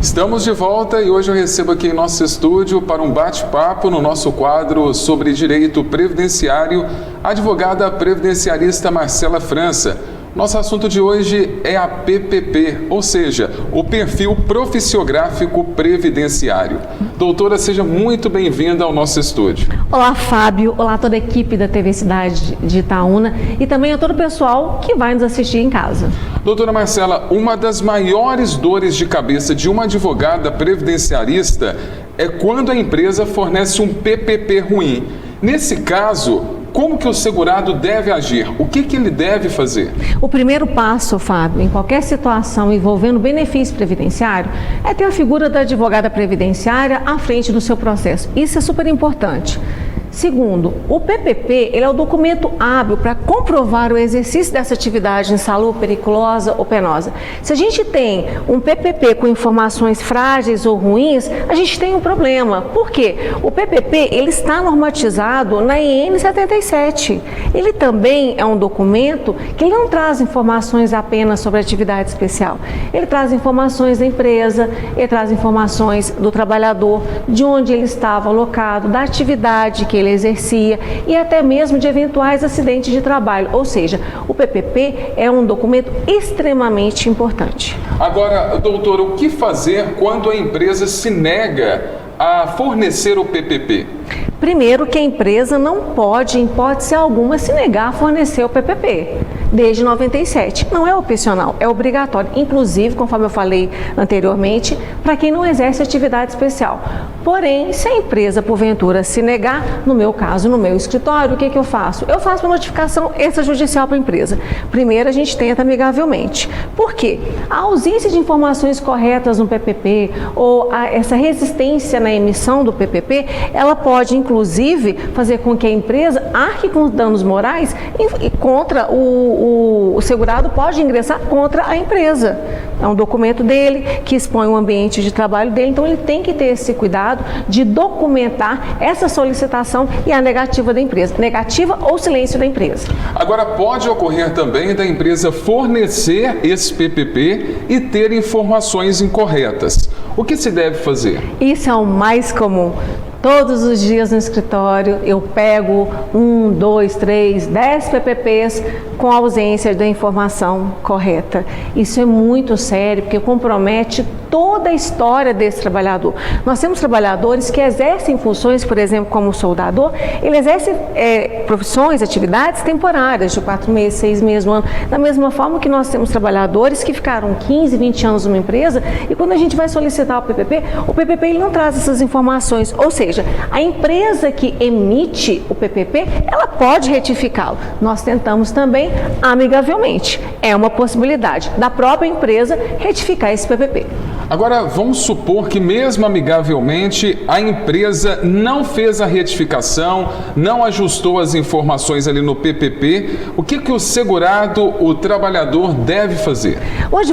Estamos de volta e hoje eu recebo aqui em nosso estúdio para um bate-papo no nosso quadro sobre direito previdenciário, a advogada previdenciarista Marcela França. Nosso assunto de hoje é a PPP, ou seja, o perfil profissiográfico previdenciário. Doutora, seja muito bem-vinda ao nosso estúdio. Olá, Fábio. Olá, toda a equipe da TV Cidade de Itaúna e também a todo o pessoal que vai nos assistir em casa. Doutora Marcela, uma das maiores dores de cabeça de uma advogada previdenciarista é quando a empresa fornece um PPP ruim. Nesse caso, como que o segurado deve agir? O que ele deve fazer? O primeiro passo, Fábio, em qualquer situação envolvendo benefício previdenciário, é ter a figura da advogada previdenciária à frente do seu processo. Isso é super importante. Segundo, o PPP ele é o documento hábil para comprovar o exercício dessa atividade insalubre, periculosa ou penosa. Se a gente tem um PPP com informações frágeis ou ruins, a gente tem um problema. Por quê? O PPP ele está normatizado na IN 77. Ele também é um documento que ele não traz informações apenas sobre atividade especial. Ele traz informações da empresa, ele traz informações do trabalhador, de onde ele estava alocado, da atividade que ele exercia e até mesmo de eventuais acidentes de trabalho. Ou seja, o PPP é um documento extremamente importante. Agora, doutora, o que fazer quando a empresa se nega a fornecer o PPP? Primeiro, que a empresa não pode, em hipótese alguma, se negar a fornecer o PPP. Desde 97. Não é opcional, é obrigatório. Inclusive, conforme eu falei anteriormente, para quem não exerce atividade especial. Porém, se a empresa, porventura, se negar, no meu caso, no meu escritório, o que eu faço? Eu faço uma notificação extrajudicial para a empresa. Primeiro, a gente tenta amigavelmente. Por quê? A ausência de informações corretas no PPP ou essa resistência na emissão do PPP, ela pode, inclusive, fazer com que a empresa arque com danos morais e contra o segurado pode ingressar contra a empresa. É um documento dele que expõe o ambiente de trabalho dele, então ele tem que ter esse cuidado de documentar essa solicitação e a negativa da empresa, negativa ou silêncio da empresa. Agora, pode ocorrer também da empresa fornecer esse PPP e ter informações incorretas. O que se deve fazer? Isso é o mais comum. Todos os dias no escritório eu pego 1, 2, 3, 10 PPPs com ausência da informação correta. Isso é muito sério porque compromete toda a história desse trabalhador. Nós temos trabalhadores que exercem funções, por exemplo, como soldador, ele exerce profissões, atividades temporárias de 4 meses, 6 meses, 1 ano. Da mesma forma que nós temos trabalhadores que ficaram 15, 20 anos numa empresa e quando a gente vai solicitar o PPP ele não traz essas informações, ou seja, a empresa que emite o PPP, ela pode retificá-lo. Nós tentamos também amigavelmente. É uma possibilidade da própria empresa retificar esse PPP. Agora, vamos supor que mesmo amigavelmente a empresa não fez a retificação, não ajustou as informações ali no PPP. O que o segurado, o trabalhador deve fazer? Hoje,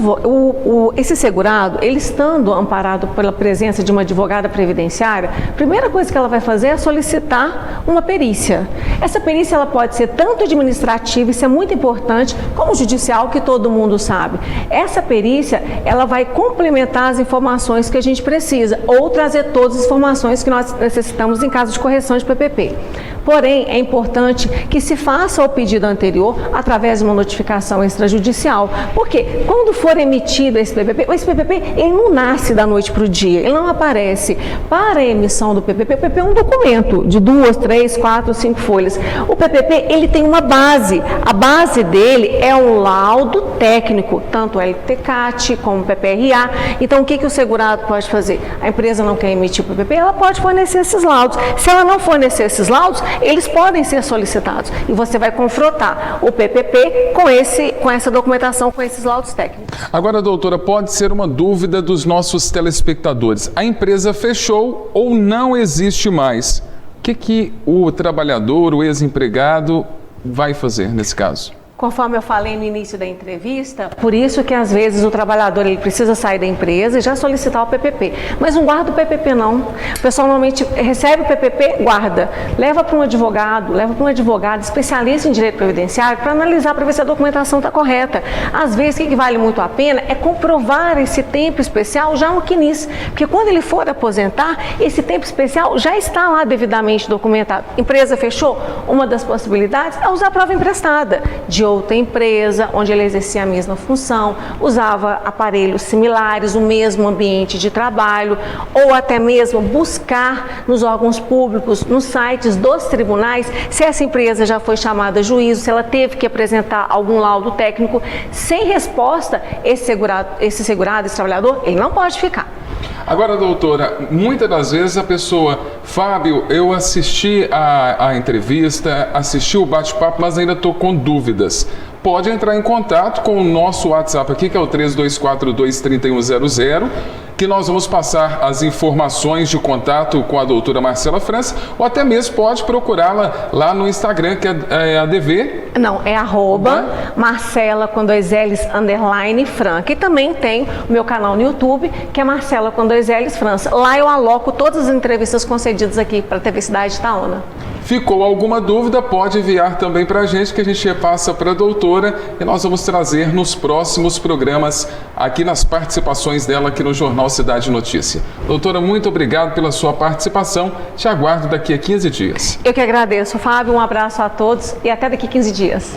esse segurado, ele estando amparado pela presença de uma advogada previdenciária, a primeira coisa que ela vai fazer é solicitar uma perícia. Essa perícia ela pode ser tanto administrativa, isso é muito importante, como judicial, que todo mundo sabe. Essa perícia, ela vai complementar as informações que a gente precisa ou trazer todas as informações que nós necessitamos em caso de correção de PPP. Porém, é importante que se faça o pedido anterior através de uma notificação extrajudicial. Porque quando for emitido esse PPP ele não nasce da noite para o dia, ele não aparece. Para a emissão do PPP, o PPP é um documento de 2, 3, 4, 5 folhas. O PPP, ele tem uma base. A base dele é um laudo técnico, tanto LTCAT como PPRA. Então, o que o segurado pode fazer? A empresa não quer emitir o PPP, ela pode fornecer esses laudos. Se ela não fornecer esses laudos, eles podem ser solicitados e você vai confrontar o PPP com essa documentação, com esses laudos técnicos. Agora, doutora, pode ser uma dúvida dos nossos telespectadores. A empresa fechou ou não existe mais? O que o trabalhador, o ex-empregado, vai fazer nesse caso? Conforme eu falei no início da entrevista, por isso que às vezes o trabalhador ele precisa sair da empresa e já solicitar o PPP. Mas não guarda o PPP não. O pessoal normalmente recebe o PPP, guarda. Leva para um advogado, especialista em direito previdenciário para analisar para ver se a documentação está correta. Às vezes o que vale muito a pena é comprovar esse tempo especial já no CNIS. Porque quando ele for aposentar, esse tempo especial já está lá devidamente documentado. Empresa fechou? Uma das possibilidades é usar a prova emprestada de outra empresa, onde ele exercia a mesma função, usava aparelhos similares, o mesmo ambiente de trabalho, ou até mesmo buscar nos órgãos públicos, nos sites dos tribunais, se essa empresa já foi chamada a juízo, se ela teve que apresentar algum laudo técnico. Sem resposta, esse trabalhador, ele não pode ficar. Agora, doutora, muitas das vezes a pessoa, Fábio, eu assisti a entrevista, assisti o bate-papo, mas ainda estou com dúvidas. Pode entrar em contato com o nosso WhatsApp aqui, que é o 3242-3100, que nós vamos passar as informações de contato com a doutora Marcela França, ou até mesmo pode procurá-la lá no Instagram, que é ADV. Não, é @Marcela com 2 L's _Franca. E também tem o meu canal no YouTube, que é Marcela com 2 L's França. Lá eu aloco todas as entrevistas concedidas aqui para a TV Cidade de Itaúna. Ficou alguma dúvida, pode enviar também para a gente, que a gente repassa para a doutora e nós vamos trazer nos próximos programas, aqui nas participações dela aqui no Jornal Cidade Notícia. Doutora, muito obrigado pela sua participação. Te aguardo daqui a 15 dias. Eu que agradeço, Fábio. Um abraço a todos e até daqui a 15 dias.